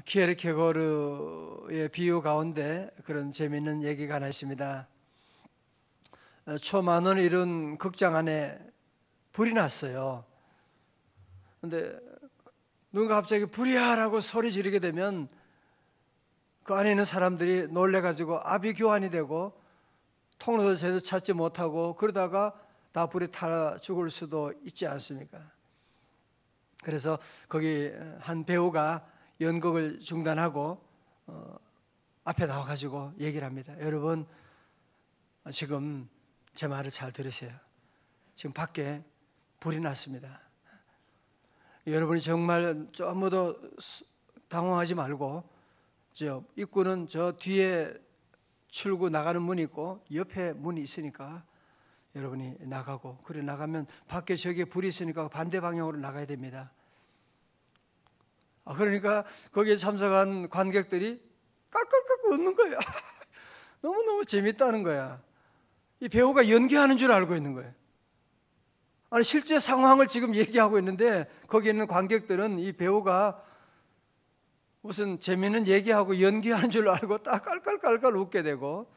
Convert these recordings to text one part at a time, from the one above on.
키에르케고르의 비유 가운데 그런 재미있는 얘기가 하나 있습니다. 초만원을 이룬 극장 안에 불이 났어요. 근데 누군가 갑자기 불이야 라고 소리 지르게 되면 그 안에 있는 사람들이 놀래가지고 아비규환이 되고 통로도 제대로 찾지 못하고 그러다가 다 불에 타라 죽을 수도 있지 않습니까? 그래서 거기 한 배우가 연극을 중단하고 앞에 나와가지고 얘기를 합니다. 여러분, 지금 제 말을 잘 들으세요. 지금 밖에 불이 났습니다. 여러분이 정말 아무도 당황하지 말고, 저 입구는 저 뒤에 출구 나가는 문이 있고 옆에 문이 있으니까 여러분이 나가고, 그래 나가면 밖에 저기에 불이 있으니까 반대 방향으로 나가야 됩니다. 그러니까 거기에 참석한 관객들이 깔깔깔 웃는 거예요. 너무너무 재밌다는 거야. 이 배우가 연기하는 줄 알고 있는 거예요. 아니 실제 상황을 지금 얘기하고 있는데 거기 있는 관객들은 이 배우가 무슨 재미있는 얘기하고 연기하는 줄 알고 딱 깔깔깔깔 웃게 되고,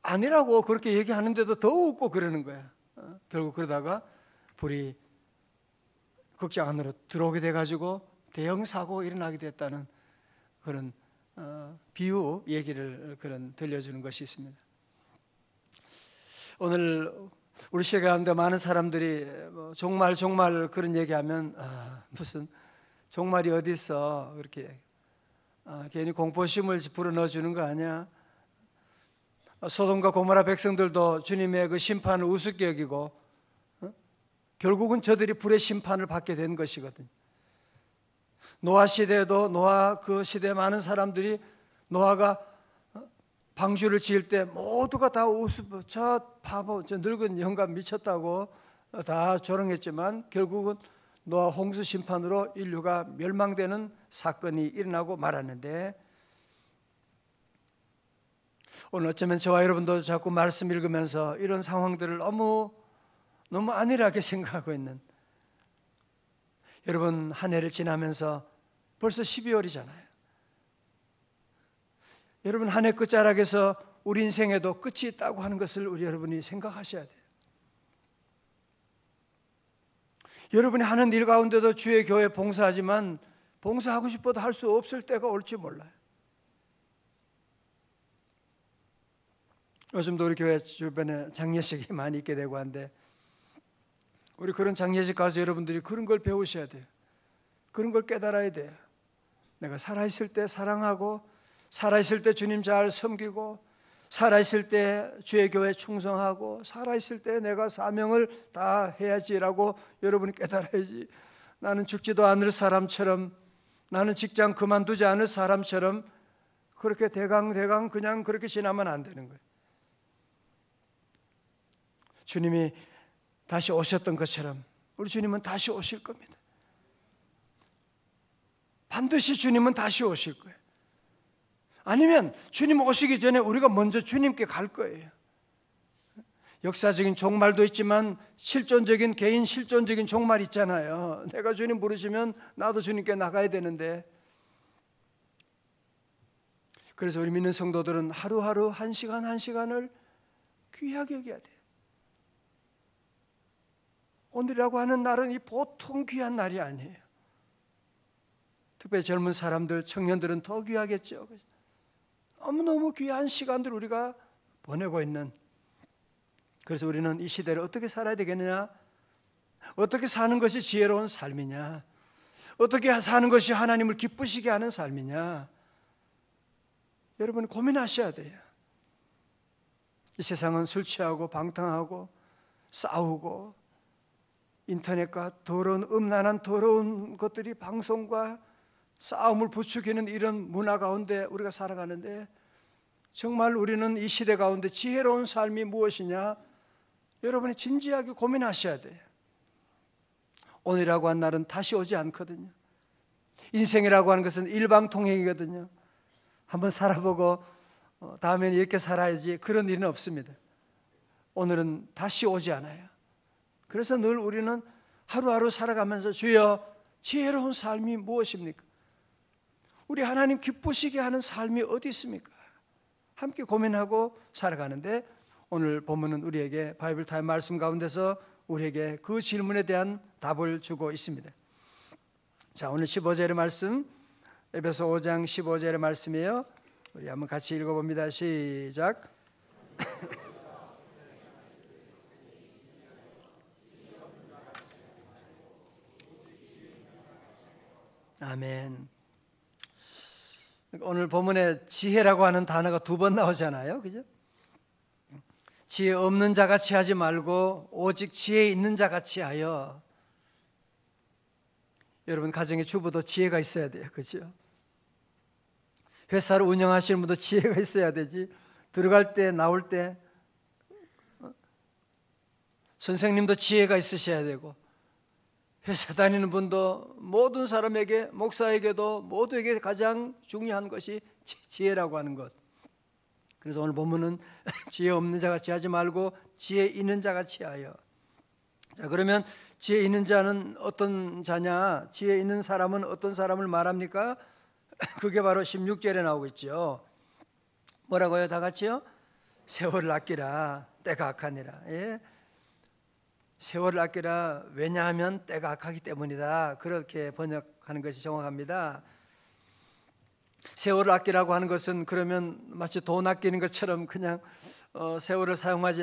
아니라고 그렇게 얘기하는데도 더 웃고 그러는 거야. 결국 그러다가 불이 극장 안으로 들어오게 돼가지고 대형 사고가 일어나게 됐다는 그런 비유 얘기를 들려주는 것이 있습니다. 오늘 우리 시대 가운데 많은 사람들이 종말 그런 얘기하면 무슨 종말이 어디 있어, 그렇게 괜히 공포심을 불어넣어 주는 거 아니야? 소돔과 고모라 백성들도 주님의 그 심판을 우습게 여기고 결국은 저들이 불의 심판을 받게 된 것이거든요. 노아 시대에도 노아 그 시대에 많은 사람들이 노아가 방주를 지을 때 모두가 다 웃고 저 바보 저 늙은 영감 미쳤다고 다 조롱했지만 결국은 노아 홍수 심판으로 인류가 멸망되는 사건이 일어나고 말았는데, 오늘 어쩌면 저와 여러분도 자꾸 말씀 읽으면서 이런 상황들을 너무 안일하게 생각하고 있는, 여러분 한 해를 지나면서 벌써 12월이잖아요. 여러분 한 해 끝자락에서 우리 인생에도 끝이 있다고 하는 것을 우리 여러분이 생각하셔야 돼요. 여러분이 하는 일 가운데도 주의 교회 봉사하지만 봉사하고 싶어도 할 수 없을 때가 올지 몰라요. 요즘도 우리 교회 주변에 장례식이 많이 있게 되고 한데, 우리 그런 장례식 가서 여러분들이 그런 걸 배우셔야 돼요. 그런 걸 깨달아야 돼요. 내가 살아있을 때 사랑하고, 살아있을 때 주님 잘 섬기고, 살아있을 때 주의 교회에 충성하고, 살아있을 때 내가 사명을 다 해야지라고 여러분이 깨달아야지. 나는 죽지도 않을 사람처럼, 나는 직장 그만두지 않을 사람처럼 그렇게 대강 그냥 그렇게 지나면 안 되는 거예요. 주님이 다시 오셨던 것처럼 우리 주님은 다시 오실 겁니다. 반드시 주님은 다시 오실 거예요. 아니면 주님 오시기 전에 우리가 먼저 주님께 갈 거예요. 역사적인 종말도 있지만 개인 실존적인 종말 있잖아요. 내가 주님 부르시면 나도 주님께 나가야 되는데, 그래서 우리 믿는 성도들은 하루하루 한 시간을 귀하게 여겨야 돼요. 오늘이라고 하는 날은 이 보통 귀한 날이 아니에요. 특별히 젊은 사람들, 청년들은 더 귀하겠죠. 너무너무 귀한 시간들 우리가 보내고 있는, 그래서 우리는 이 시대를 어떻게 살아야 되겠느냐, 어떻게 사는 것이 지혜로운 삶이냐, 어떻게 사는 것이 하나님을 기쁘시게 하는 삶이냐, 여러분이 고민하셔야 돼요. 이 세상은 술 취하고 방탕하고 싸우고 인터넷과 더러운 음란한 더러운 것들이 방송과 싸움을 부추기는 이런 문화 가운데 우리가 살아가는데, 정말 우리는 이 시대 가운데 지혜로운 삶이 무엇이냐, 여러분이 진지하게 고민하셔야 돼요. 오늘이라고 한 날은 다시 오지 않거든요. 인생이라고 하는 것은 일방통행이거든요. 한번 살아보고 다음에는 이렇게 살아야지, 그런 일은 없습니다. 오늘은 다시 오지 않아요. 그래서 늘 우리는 하루하루 살아가면서 주여 지혜로운 삶이 무엇입니까? 우리 하나님 기쁘시게 하는 삶이 어디 있습니까? 함께 고민하고 살아가는데 오늘 본문은 우리에게 바이블 타임 말씀 가운데서 우리에게 그 질문에 대한 답을 주고 있습니다. 자, 오늘 15절의 말씀, 에베소 5장 15절의 말씀이에요. 우리 한번 같이 읽어봅니다. 시작. 아멘. 오늘 본문에 지혜라고 하는 단어가 2번 나오잖아요, 그죠? 지혜 없는 자 같이 하지 말고 오직 지혜 있는 자 같이 하여. 여러분 가정의 주부도 지혜가 있어야 돼요, 그죠? 회사를 운영하시는 분도 지혜가 있어야 되지. 들어갈 때 나올 때 선생님도 지혜가 있으셔야 되고, 회사 다니는 분도 모든 사람에게, 목사에게도 모두에게 가장 중요한 것이 지혜라고 하는 것. 그래서 오늘 본문은 지혜 없는 자 같이 하지 말고 지혜 있는 자 같이 하여. 자, 그러면 지혜 있는 자는 어떤 자냐? 지혜 있는 사람은 어떤 사람을 말합니까? 그게 바로 16절에 나오고 있죠. 뭐라고요? 다 같이요? 세월을 아끼라, 때가 악하니라. 예? 세월을 아끼라, 왜냐하면 때가 악하기 때문이다. 그렇게 번역하는 것이 정확합니다. 세월을 아끼라고 하는 것은 그러면 마치 돈 아끼는 것처럼 그냥 세월을 사용하지,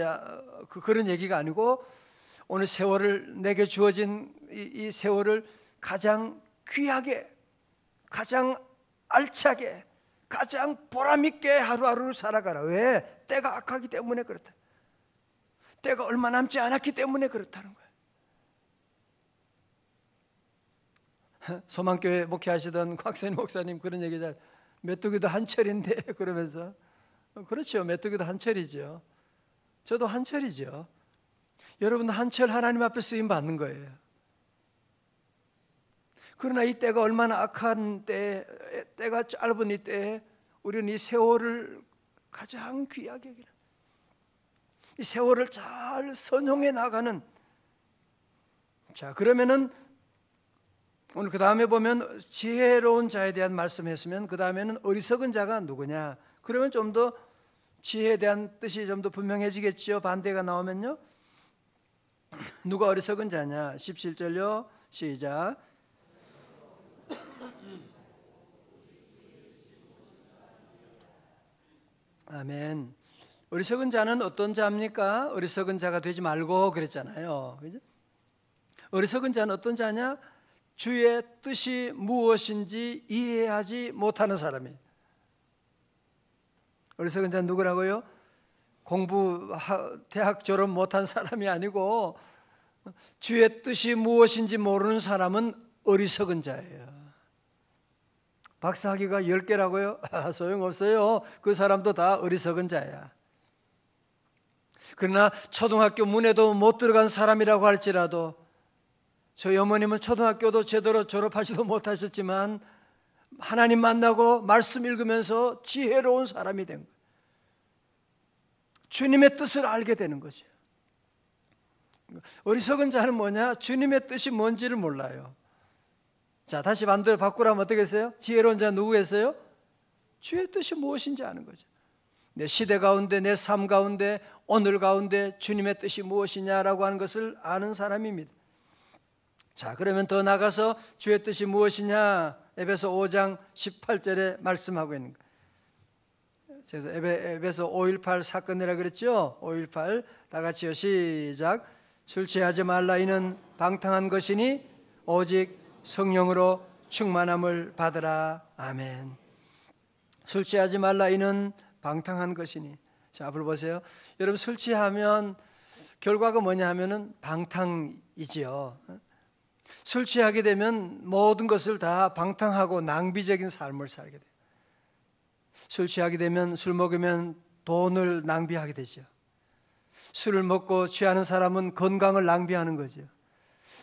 그런 얘기가 아니고, 오늘 세월을 내게 주어진 이 세월을 가장 귀하게, 가장 알차게, 가장 보람있게 하루하루를 살아가라. 왜? 때가 악하기 때문에 그렇다. 때가 얼마 남지 않았기 때문에 그렇다는 거예요. 소망교회 목회하시던 곽선희 목사님 그런 얘기잖아요. 메뚜기도 한철인데 그러면서. 그렇죠, 메뚜기도 한철이죠. 저도 한철이죠. 여러분도 한철 하나님 앞에 쓰임 받는 거예요. 그러나 이 때가 얼마나 악한 때, 때가 짧은 이 때에 우리는 이 세월을 가장 귀하게 여기는, 이 세월을 잘 선용해 나가는. 자, 그러면은 오늘 그 다음에 보면 지혜로운 자에 대한 말씀했으면 그 다음에는 어리석은 자가 누구냐? 그러면 좀 더 지혜에 대한 뜻이 좀 더 분명해지겠죠. 반대가 나오면요. 누가 어리석은 자냐? 17절요. 시작. 아멘. 어리석은 자는 어떤 자입니까? 어리석은 자가 되지 말고 그랬잖아요. 그죠? 어리석은 자는 어떤 자냐? 주의 뜻이 무엇인지 이해하지 못하는 사람이에요. 어리석은 자는 누구라고요? 대학 졸업 못한 사람이 아니고 주의 뜻이 무엇인지 모르는 사람은 어리석은 자예요. 박사학위가 10개라고요? 소용없어요. 그 사람도 다 어리석은 자야. 그러나 초등학교 문에도 못 들어간 사람이라고 할지라도, 저희 어머님은 초등학교도 제대로 졸업하지도 못하셨지만 하나님 만나고 말씀 읽으면서 지혜로운 사람이 된 거예요. 주님의 뜻을 알게 되는 거죠. 어리석은 자는 뭐냐? 주님의 뜻이 뭔지를 몰라요. 자, 다시 반대로 바꾸라면 어떻게 했어요? 지혜로운 자는 누구겠어요? 주의 뜻이 무엇인지 아는 거죠. 내 시대 가운데, 내 삶 가운데, 오늘 가운데 주님의 뜻이 무엇이냐라고 하는 것을 아는 사람입니다. 자, 그러면 더 나가서 주의 뜻이 무엇이냐? 에베소 5장 18절에 말씀하고 있는 거예요. 그래서 에베소 5.18 사건이라 그랬죠? 5.18 다 같이요. 시작. 술 취하지 말라. 이는 방탕한 것이니 오직 성령으로 충만함을 받으라. 아멘. 술 취하지 말라. 이는 방탕한 것이니. 자, 앞을 보세요. 여러분, 술 취하면 결과가 뭐냐 하면은 방탕이지요. 술 취하게 되면 모든 것을 다 방탕하고 낭비적인 삶을 살게 돼요. 술 취하게 되면, 술 먹으면 돈을 낭비하게 되죠. 술을 먹고 취하는 사람은 건강을 낭비하는 거죠.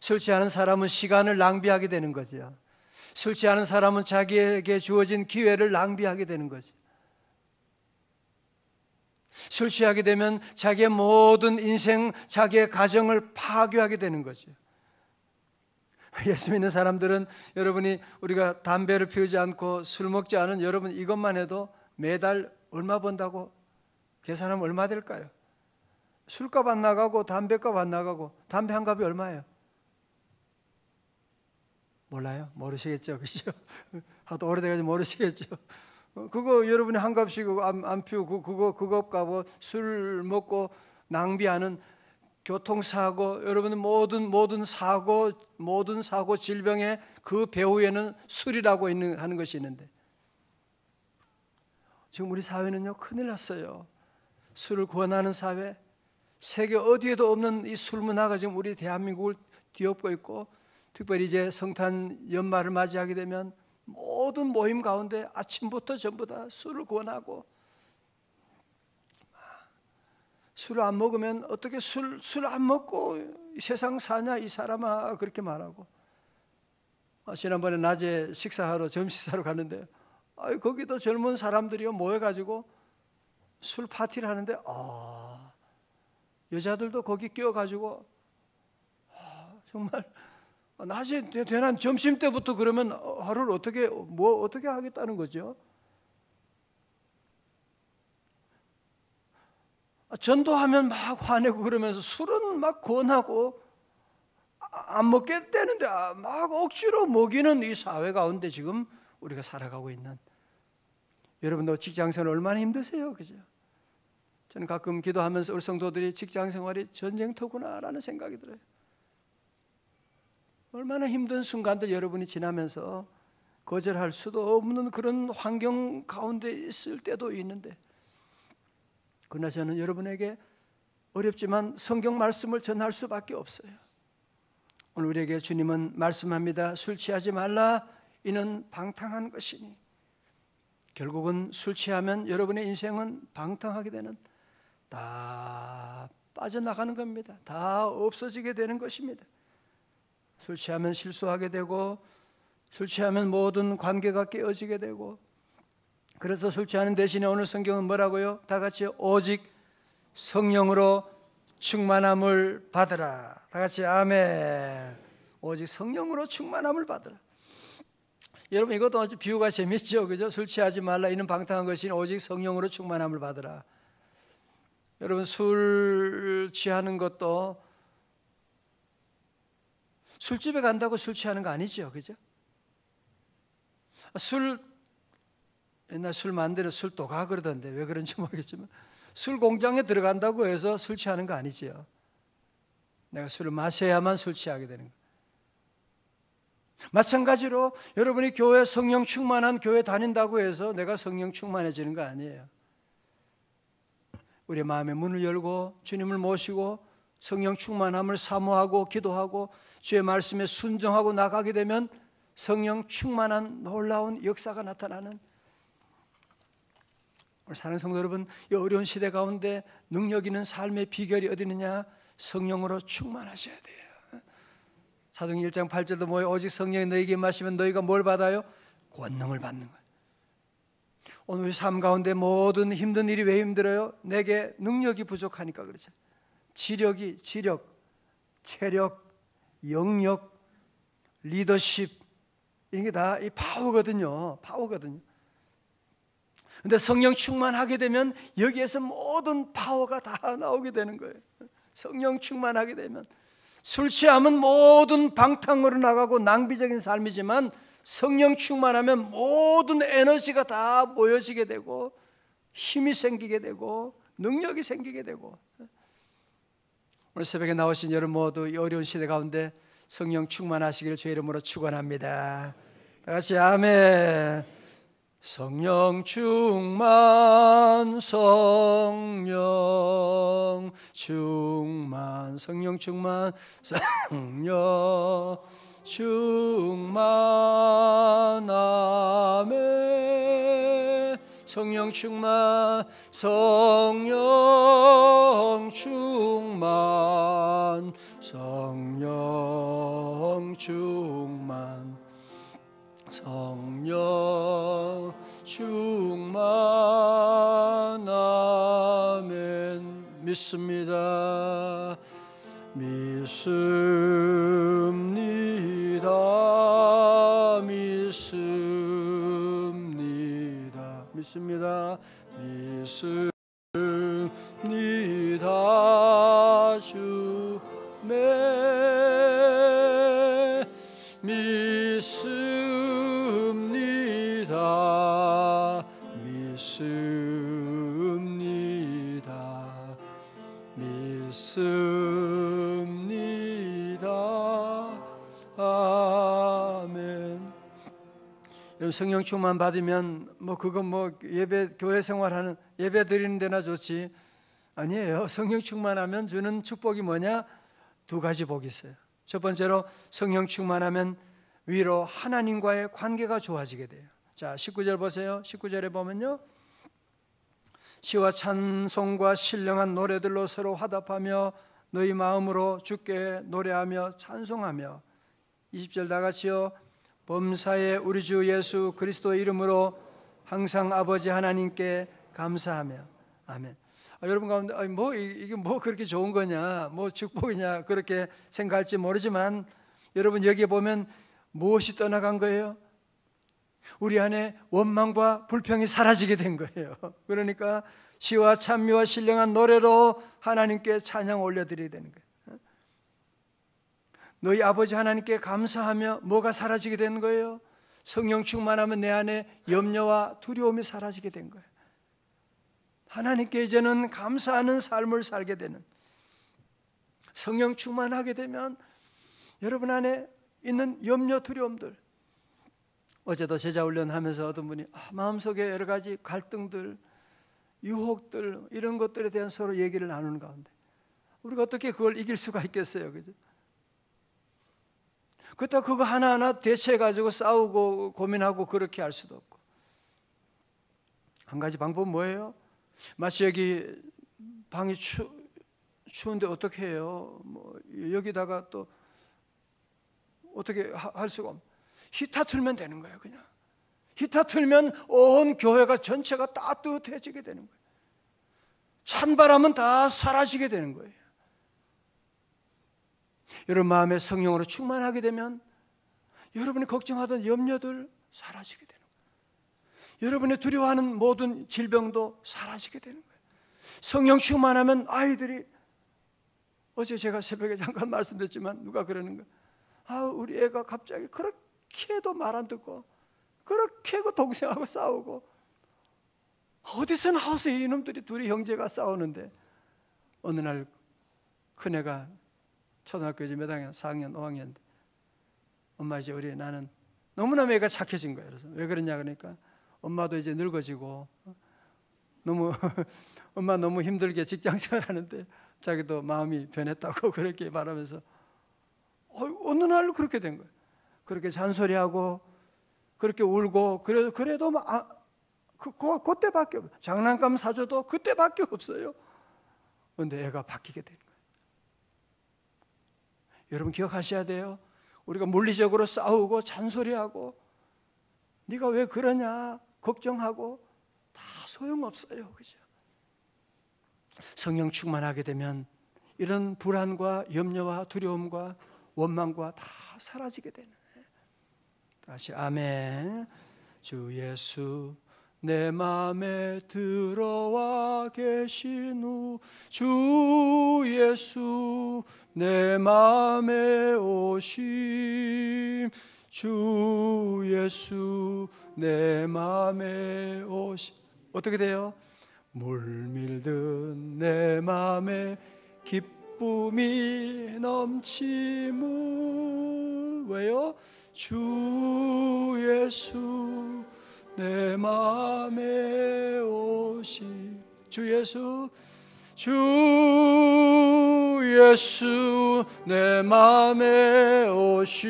술 취하는 사람은 시간을 낭비하게 되는 거죠. 술 취하는 사람은 자기에게 주어진 기회를 낭비하게 되는 거죠. 술 취하게 되면 자기의 모든 인생, 자기의 가정을 파괴하게 되는 거죠. 예수 믿는 사람들은 여러분이 우리가 담배를 피우지 않고 술 먹지 않은 여러분 이것만 해도 매달 얼마 번다고 계산하면 얼마 될까요? 술값 안 나가고 담배값 안 나가고 담배 한 값이 얼마예요? 몰라요? 모르시겠죠? 그죠? 하도 오래돼가지고 모르시겠죠? 그거 여러분이 한 값이고 안 피우고 그거 값고 술 먹고 낭비하는 교통사고, 여러분은 모든 사고 질병의 그 배후에는 술이라고 하는 것이 있는데 지금 우리 사회는요 큰일 났어요. 술을 권하는 사회, 세계 어디에도 없는 이 술 문화가 지금 우리 대한민국을 뒤엎고 있고, 특별히 이제 성탄 연말을 맞이하게 되면 모든 모임 가운데 아침부터 전부 다 술을 권하고, 술을 안 먹으면 어떻게 술 안 먹고 이 세상 사냐 이 사람아, 그렇게 말하고. 지난번에 낮에 점심 식사하러 갔는데 거기도 젊은 사람들이 모여가지고 술 파티를 하는데 여자들도 거기 끼어가지고 정말 낮에 되난 점심 때부터 그러면 하루를 어떻게 하겠다는 거죠? 전도하면 막 화내고 그러면서 술은 막 권하고 안 먹게 되는데 막 억지로 먹이는 이 사회 가운데 지금 우리가 살아가고 있는, 여러분도 직장생활 얼마나 힘드세요, 그죠? 저는 가끔 기도하면서 우리 성도들이 직장생활이 전쟁터구나라는 생각이 들어요. 얼마나 힘든 순간들 여러분이 지나면서 거절할 수도 없는 그런 환경 가운데 있을 때도 있는데, 그러나 저는 여러분에게 어렵지만 성경 말씀을 전할 수밖에 없어요. 오늘 우리에게 주님은 말씀합니다. 술 취하지 말라, 이는 방탕한 것이니. 결국은 술 취하면 여러분의 인생은 방탕하게 되는, 다 빠져나가는 겁니다. 다 없어지게 되는 것입니다. 술 취하면 실수하게 되고, 술 취하면 모든 관계가 깨어지게 되고, 그래서 술 취하는 대신에 오늘 성경은 뭐라고요? 다 같이 오직 성령으로 충만함을 받으라. 다 같이 아멘. 오직 성령으로 충만함을 받으라. 여러분 이것도 아주 비유가 재밌죠, 그죠? 술 취하지 말라, 이는 방탕한 것이니 오직 성령으로 충만함을 받으라. 여러분 술 취하는 것도 술집에 간다고 술 취하는 거 아니죠, 그죠? 옛날 술 만드는 술 도가 그러던데 왜 그런지 모르겠지만 술 공장에 들어간다고 해서 술 취하는 거 아니지요. 내가 술을 마셔야만 술 취하게 되는 거. 마찬가지로 여러분이 교회 성령 충만한 교회 다닌다고 해서 내가 성령 충만해지는 거 아니에요. 우리의 마음의 문을 열고 주님을 모시고 성령 충만함을 사모하고 기도하고 주의 말씀에 순종하고 나가게 되면 성령 충만한 놀라운 역사가 나타나는, 우리 사랑하는 성도 여러분, 이 어려운 시대 가운데 능력 있는 삶의 비결이 어디 있느냐? 성령으로 충만하셔야 돼요. 사도행 1장 8절도 뭐예요? 오직 성령이 너희에게 임하시면 너희가 뭘 받아요? 권능을 받는 거예요. 오늘 우리 삶 가운데 모든 힘든 일이 왜 힘들어요? 내게 능력이 부족하니까 그렇죠. 지력, 체력, 영역, 리더십, 이게 다 이 파워거든요. 근데 성령 충만하게 되면 여기에서 모든 파워가 다 나오게 되는 거예요. 성령 충만하게 되면 술 취하면 모든 방탕으로 나가고 낭비적인 삶이지만 성령 충만하면 모든 에너지가 다 모여지게 되고 힘이 생기게 되고 능력이 생기게 되고, 오늘 새벽에 나오신 여러분 모두 이 어려운 시대 가운데 성령 충만하시기를 주의 이름으로 축원합니다. 다 같이 아멘. 성령 충만, 성령 충만, 성령 충만, 성령 충만, 아멘. 성령 충만, 성령 충만, 성령 충만, 성령 충만, 아멘. 믿습니다. 믿습니다. 믿습니다. 믿습니다. 주매 믿습니다. 믿습니다. 믿습니다. 아멘. 성령 충만 받으면 예배 교회 생활하는 예배 드리는 데나 좋지. 아니에요. 성령 충만하면 주는 축복이 뭐냐? 두 가지 복이 있어요. 첫 번째로 성령 충만하면 위로 하나님과의 관계가 좋아지게 돼요. 자, 19절 보세요. 19절에 보면요, 시와 찬송과 신령한 노래들로 서로 화답하며 너희 마음으로 주께 노래하며 찬송하며. 20절 다 같이요. 범사의 우리 주 예수 그리스도의 이름으로 항상 아버지 하나님께 감사하며. 아멘. 여러분 가운데 이게 그렇게 좋은 거냐, 축복이냐 그렇게 생각할지 모르지만, 여러분 여기에 보면 무엇이 떠나간 거예요? 우리 안에 원망과 불평이 사라지게 된 거예요. 그러니까 시와 찬미와 신령한 노래로 하나님께 찬양 올려드려야 되는 거예요. 너희 아버지 하나님께 감사하며 뭐가 사라지게 되는 거예요? 성령 충만하면 내 안에 염려와 두려움이 사라지게 된 거예요. 하나님께 이제는 감사하는 삶을 살게 되는, 성령 충만하게 되면 여러분 안에 있는 염려, 두려움들. 어제도 제자훈련 하면서 어떤 분이 마음속에 여러 가지 갈등들, 유혹들, 이런 것들에 대한 서로 얘기를 나누는 가운데 우리가 어떻게 그걸 이길 수가 있겠어요? 그죠? 그렇다고 그거 하나하나 대체해가지고 싸우고 고민하고 그렇게 할 수도 없고, 한 가지 방법은 뭐예요? 마치 여기 방이 추운데 어떻게 해요? 여기다가 또 어떻게 할 수가 없고, 히터 틀면 되는 거예요. 그냥 히터 틀면 온 교회가 전체가 따뜻해지게 되는 거예요. 찬바람은 다 사라지게 되는 거예요. 여러분 마음에 성령으로 충만하게 되면 여러분이 걱정하던 염려들 사라지게 되는 거예요. 여러분이 두려워하는 모든 질병도 사라지게 되는 거예요. 성령 충만하면 아이들이, 어제 제가 새벽에 잠깐 말씀드렸지만 누가 그러는 거예요. 우리 애가 갑자기 그렇게도 말 안 듣고 그렇게 동생하고 싸우고, 어디서 나와서 이놈들이 둘이 형제가 싸우는데, 어느 날 큰애가 초등학교 이제 몇 학년? 4학년, 5학년인데 엄마 이제 나는 너무나 애가 착해진 거예요. 그래서 왜 그러냐 그러니까 엄마도 이제 늙어지고 엄마 너무 힘들게 직장 생활하는데 자기도 마음이 변했다고 그렇게 말하면서 어느 날 그렇게 된 거예요. 그렇게 잔소리하고 그렇게 울고 그래도 그때밖에 없어요. 장난감 사줘도 그때밖에 없어요. 그런데 애가 바뀌게 되는 거예요. 여러분 기억하셔야 돼요. 우리가 물리적으로 싸우고 잔소리하고 네가 왜 그러냐 걱정하고 다 소용없어요. 그죠? 성령 충만하게 되면 이런 불안과 염려와 두려움과 원망과 다 사라지게 되는 거예요. 다시 아멘. 주 예수 내 마음에 들어와 계신 후, 주 예수 내 마음에 오심, 주 예수 내 마음에 오심. 어떻게 돼요? 물밀듯 내 마음에 기쁨이 넘치무. 왜요? 주 예수 내 마음에 오심. 주 예수, 주 예수 내 마음에 오심,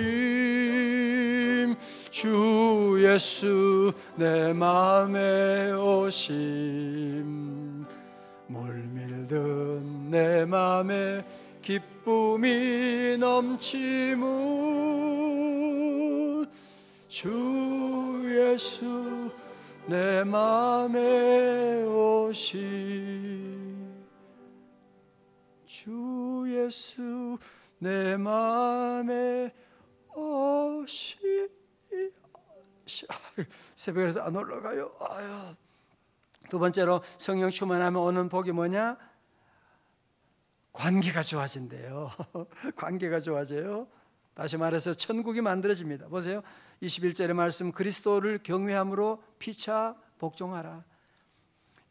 주 예수 내 마음에 오심. 물밀듯 내 마음에 기쁨이 넘치무. 주 예수 내 마음에 오심, 주 예수 내 마음에 오심. 새벽에서 안 올라가요. 아유. 두 번째로 성령 충만하면 오는 복이 뭐냐? 관계가 좋아진대요. 관계가 좋아져요. 다시 말해서 천국이 만들어집니다. 보세요. 21절의 말씀, 그리스도를 경외함으로 피차 복종하라.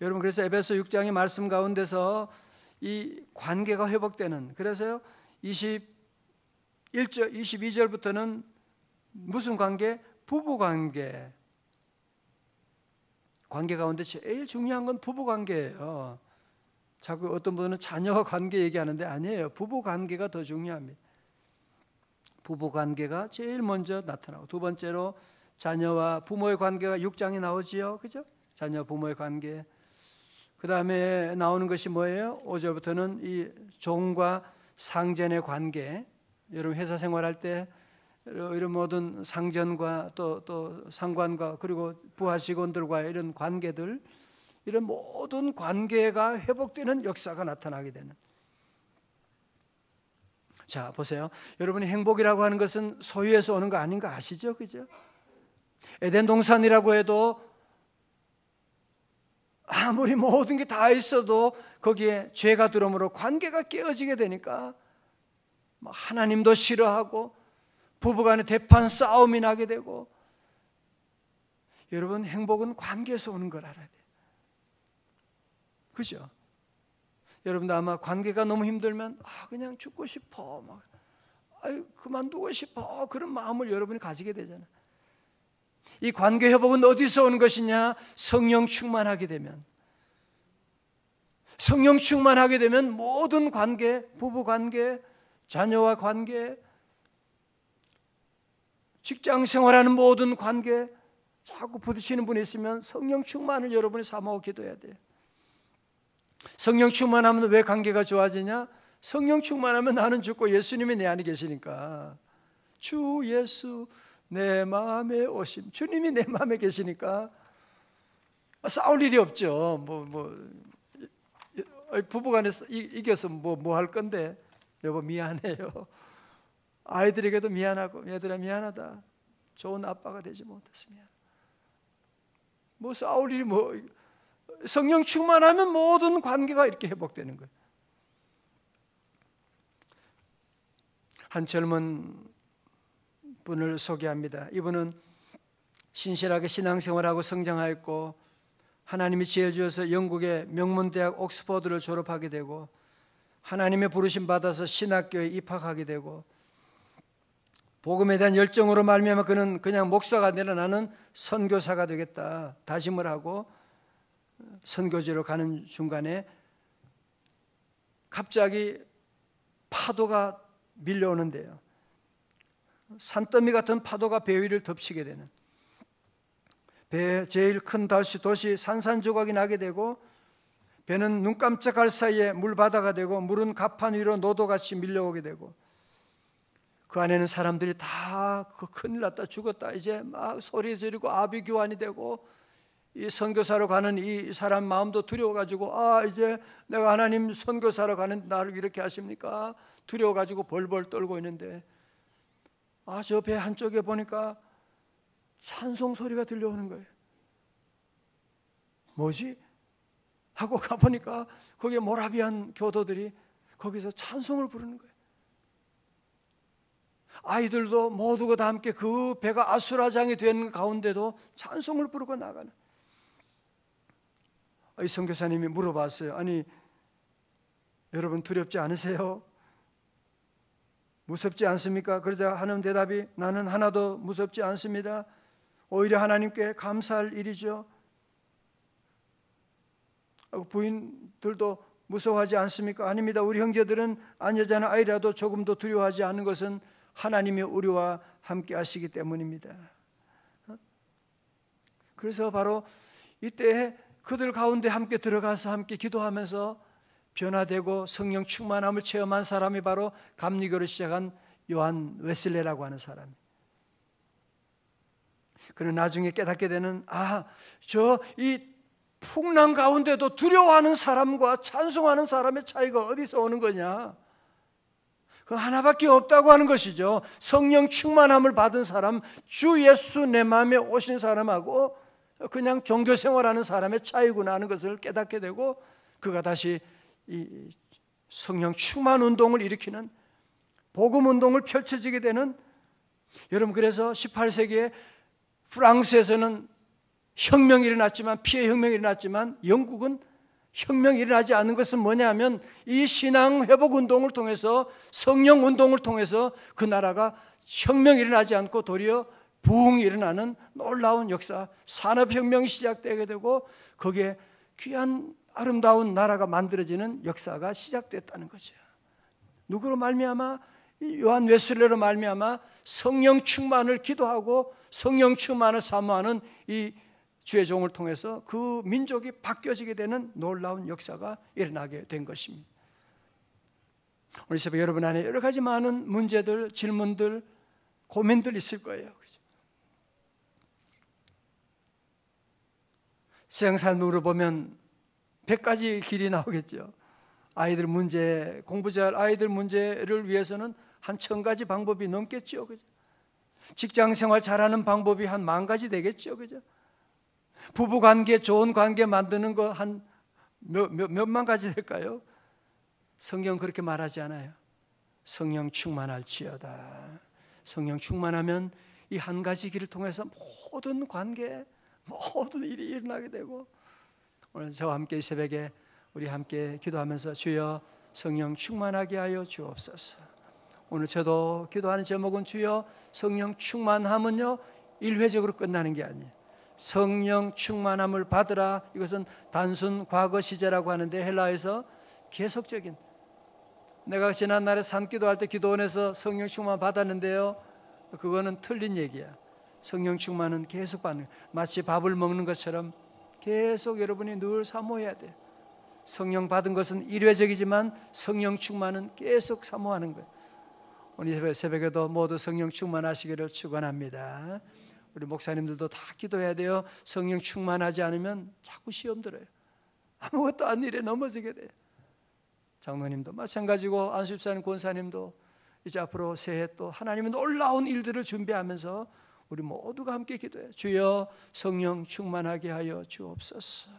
여러분, 그래서 에베소 6장의 말씀 가운데서 이 관계가 회복되는, 그래서요 22절부터는 무슨 관계? 부부 관계. 관계 가운데 제일 중요한 건 부부 관계예요. 자꾸 어떤 분은 자녀와 관계 얘기하는데 아니에요. 부부 관계가 더 중요합니다. 부부 관계가 제일 먼저 나타나고, 두 번째로 자녀와 부모의 관계가 6장에 나오지요. 그죠? 자녀 부모의 관계. 그 다음에 나오는 것이 뭐예요? 5절부터는 이 종과 상전의 관계. 여러분 회사 생활할 때 이런 모든 상전과 또 상관과 그리고 부하 직원들과의 이런 관계들, 이런 모든 관계가 회복되는 역사가 나타나게 되는. 자, 보세요. 여러분이 행복이라고 하는 것은 소유에서 오는 거 아닌 거 아시죠? 그죠? 에덴 동산이라고 해도 아무리 모든 게 다 있어도 거기에 죄가 들어오므로 관계가 깨어지게 되니까 하나님도 싫어하고 부부간에 대판 싸움이 나게 되고. 여러분, 행복은 관계에서 오는 걸 알아야 돼요. 그죠? 여러분도 아마 관계가 너무 힘들면 그냥 죽고 싶어, 그만두고 싶어, 그런 마음을 여러분이 가지게 되잖아요. 이 관계 회복은 어디서 오는 것이냐? 성령 충만하게 되면. 성령 충만하게 되면 모든 관계, 부부 관계, 자녀와 관계, 직장 생활하는 모든 관계, 자꾸 부딪히는 분이 있으면 성령 충만을 여러분이 사모하고 기도해야 돼요. 성령 충만하면 왜 관계가 좋아지냐? 성령 충만하면 나는 죽고 예수님이 내 안에 계시니까. 주 예수 내 마음에 오심. 주님이 내 마음에 계시니까 싸울 일이 없죠. 부부간에 이겨서 뭐 할 건데. 여보 미안해요. 아이들에게도 미안하고, 얘들아 미안하다. 좋은 아빠가 되지 못해서 미안. 싸울 일이 성령 충만하면 모든 관계가 이렇게 회복되는 거예요. 한 젊은 분을 소개합니다. 이분은 신실하게 신앙생활하고 성장하였고, 하나님이 지혜 주어서 영국의 명문대학 옥스퍼드를 졸업하게 되고, 하나님의 부르심 받아서 신학교에 입학하게 되고, 복음에 대한 열정으로 말미암아 그는 그냥 목사가 아니라 나는 선교사가 되겠다 다짐을 하고 선교지로 가는 중간에 갑자기 파도가 밀려오는데요. 산더미 같은 파도가 배 위를 덮치게 되는, 배에 제일 큰 도시 산산조각이 나게 되고, 배는 눈 깜짝할 사이에 물바다가 되고, 물은 갑판 위로 노도같이 밀려오게 되고, 그 안에는 사람들이 다 큰일 났다, 죽었다, 이제 막 소리 지르고 아비규환이 되고, 이 선교사로 가는 이 사람 마음도 두려워가지고, 이제 내가 하나님 선교사로 가는 나를 이렇게 하십니까? 두려워가지고 벌벌 떨고 있는데, 저 배 한쪽에 보니까 찬송 소리가 들려오는 거예요. 뭐지? 하고 가보니까 거기에 모라비안 교도들이 거기서 찬송을 부르는 거예요. 아이들도 모두가 다 함께 그 배가 아수라장이 된 가운데도 찬송을 부르고 나가는. 이 선교사님이 물어봤어요. 아니, 여러분 두렵지 않으세요? 무섭지 않습니까? 그러자 하는 대답이, 나는 하나도 무섭지 않습니다. 오히려 하나님께 감사할 일이죠. 부인들도 무서워하지 않습니까? 아닙니다. 우리 형제들은 아녀자나 아이라도 조금도 두려워하지 않는 것은 하나님이 우리와 함께 하시기 때문입니다. 그래서 바로 이때 그들 가운데 함께 들어가서 함께 기도하면서 변화되고 성령 충만함을 체험한 사람이 바로 감리교를 시작한 요한 웨슬레라고 하는 사람. 그는 나중에 깨닫게 되는, 이 풍랑 가운데도 두려워하는 사람과 찬송하는 사람의 차이가 어디서 오는 거냐? 그 하나밖에 없다고 하는 것이죠. 성령 충만함을 받은 사람, 주 예수 내 마음에 오신 사람하고 그냥 종교 생활하는 사람의 차이구나 하는 것을 깨닫게 되고, 그가 다시 이 성령 충만 운동을 일으키는 복음 운동을 펼쳐지게 되는, 여러분 그래서 18세기에 프랑스에서는 혁명이 일어났지만, 피해 혁명이 일어났지만 영국은 혁명이 일어나지 않는 것은 뭐냐면 이 신앙 회복 운동을 통해서, 성령 운동을 통해서 그 나라가 혁명이 일어나지 않고 도리어 부흥이 일어나는 놀라운 역사, 산업혁명이 시작되게 되고 거기에 귀한 아름다운 나라가 만들어지는 역사가 시작됐다는 거죠. 누구로 말미암아? 요한 웨슬레로 말미암아 성령 충만을 기도하고 성령 충만을 사모하는 이 주의 종을 통해서 그 민족이 바뀌어지게 되는 놀라운 역사가 일어나게 된 것입니다. 오늘 새벽 여러분 안에 여러 가지 많은 문제들, 질문들, 고민들 있을 거예요. 세상 삶으로 보면 100가지 길이 나오겠죠. 아이들 문제, 공부 잘 아이들 문제를 위해서는 한 1000가지 방법이 넘겠죠. 그죠? 직장 생활 잘하는 방법이 한 10,000가지 되겠죠. 그죠? 부부 관계, 좋은 관계 만드는 거 한 몇만 가지 될까요? 성경 그렇게 말하지 않아요. 성령 충만할지어다. 성령 충만하면 이 한 가지 길을 통해서 모든 관계, 모든 일이 일어나게 되고, 오늘 저와 함께 이 새벽에 우리 함께 기도하면서 주여 성령 충만하게 하여 주옵소서. 오늘 저도 기도하는 제목은 주여 성령 충만함은요 일회적으로 끝나는 게 아니에요. 성령 충만함을 받으라. 이것은 단순 과거 시제라고 하는데 헬라에서 계속적인, 내가 지난날에 산기도할 때 기도원에서 성령 충만 받았는데요, 그거는 틀린 얘기야. 성령 충만은 계속 받는, 마치 밥을 먹는 것처럼 계속 여러분이 늘 사모해야 돼요. 성령 받은 것은 일회적이지만 성령 충만은 계속 사모하는 거예요. 오늘 새벽에도 모두 성령 충만하시기를 축원합니다. 우리 목사님들도 다 기도해야 돼요. 성령 충만하지 않으면 자꾸 시험 들어요. 아무것도 아닌 일에 넘어지게 돼요. 장로님도 마찬가지고 안수집사님, 권사님도 이제 앞으로 새해 또 하나님의 놀라운 일들을 준비하면서 우리 모두가 함께 기도해요. 주여 성령 충만하게 하여 주옵소서.